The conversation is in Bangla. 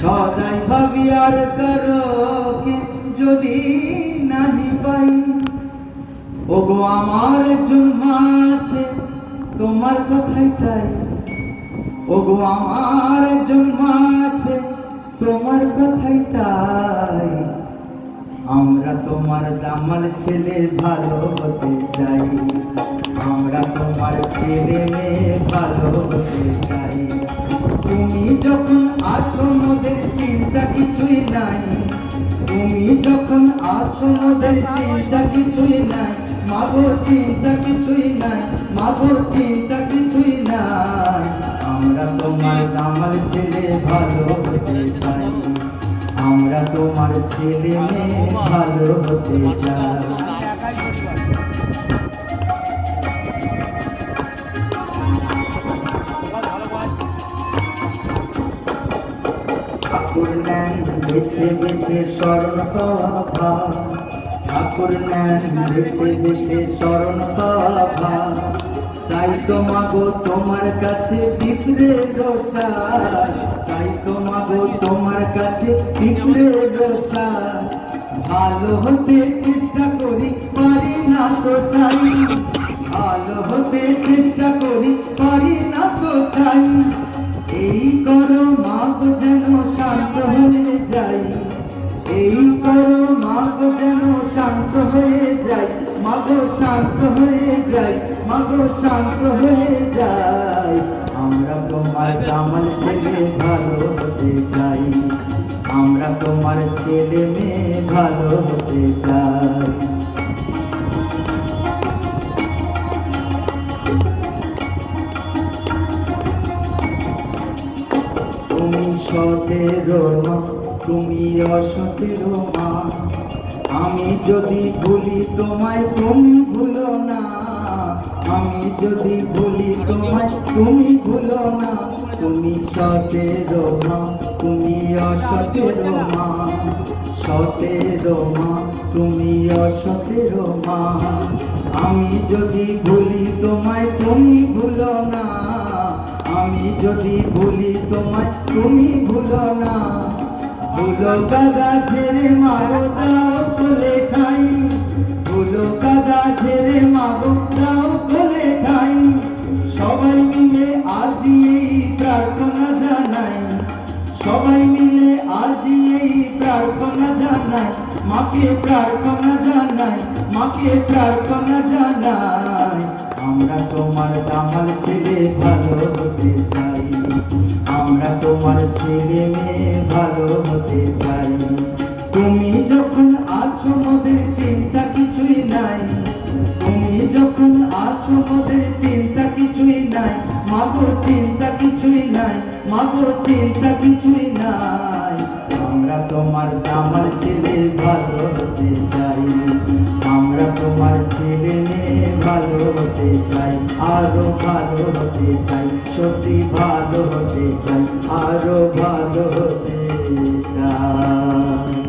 সদাই ভাবি আর কারো যদি নাহি পাই, ওগো আমার একজন মা আছে তোমার কথাই তাই, ওগো আমার একজন মা আছে তোমার কথাই তাই। আমরা তোমার দামাল ছেলে ভালো হতে চাই, আমরা তোমার ছেলে মেয়ে ভালো হতে চাই। তুমি যখন আছো মোদের চিন্তা কিছুই নাই, তুমি যখন আছো মোদের চিন্তা কিছুই নাই, মাগো চিন্তা কিছুই নাই, মাগো চিন্তা কিছুই নাই। আমরা তোমার দামাল ছেলে ভালো হতে চাই, আমরা তোমার ছেলে মেয়ে ভালো হতে চাই। ঠাকুর নেন বেছে বেছে শরণ পাওয়া ভাব, ঠাকুর নেন বেছে বেছে শরণ পাওয়া ভাব। তাই তো মাগো তোমার কাছে পিঁপড়ে রোষা, তাই তো মাগো তোমার কাছে পিঁপড়ে রোষা। ভালো হতে চেষ্টা করি পারি না তো চাই, ভালো হতে চেষ্টা করি পারি না তো চাই। এই করো মাগো যেন শান্ত হয়ে যাই, এই করো মাগো যেন শান্ত হয়ে যাই, মাগো শান্ত হয়ে যাই, মাগো শান্ত হয়ে যাই। আমরা তোমার দামাল ছেলে ভালো হতে চাই, আমরা তোমার ছেলে মেয়ে ভালো হতে চাই। তুমি সতেরো না তুমি অসতেরো মা, আমি যদি ভুলি তোমায় তুমি ভুলো না, আমি যদি ভুলি তোমায় তুমি ভুলো না। তুমি সতেরো মা তুমি অসতেরো মা, সতেরো মা তুমি অসতেরো মা। আমি যদি ভুলি তোমায় তুমি ভুলো না, আমি যদি ভুলি তোমায় তুমি ভুলো না। ভুলো কাদা ঝেড়ে মারো দাও কোলে খাই, ভুলো কাদা ঝেড়ে মারো দাও কোলে খাই। সবাই মিলে আজ এই প্রার্থনা জানাই, সবাই মিলে আজ এই প্রার্থনা জানাই, মাকে প্রার্থনা জানাই, মাকে প্রার্থনা জানাই। আমরা তোমার দামাল ছেলে ভালো হতে চাই, আমরা তোমার ছেলে মেয়ে ভালো হতে চাই। তুমি যখন আছো মোদের চিন্তা কিছুই নাই, তুমি যখন আছো মোদের চিন্তা কিছুই নাই, মাগো চিন্তা কিছুই নাই, মাগো চিন্তা কিছুই নাই। আমরা তোমার দামাল ছেলে ভালো হতে চাই, আমরা তোমার ছেলে মেয়ে ভালো হতে চাই, আরো ভালো হতে চাই, সত্যি ভালো হতে চাই, আরো ভালো হতে চাই।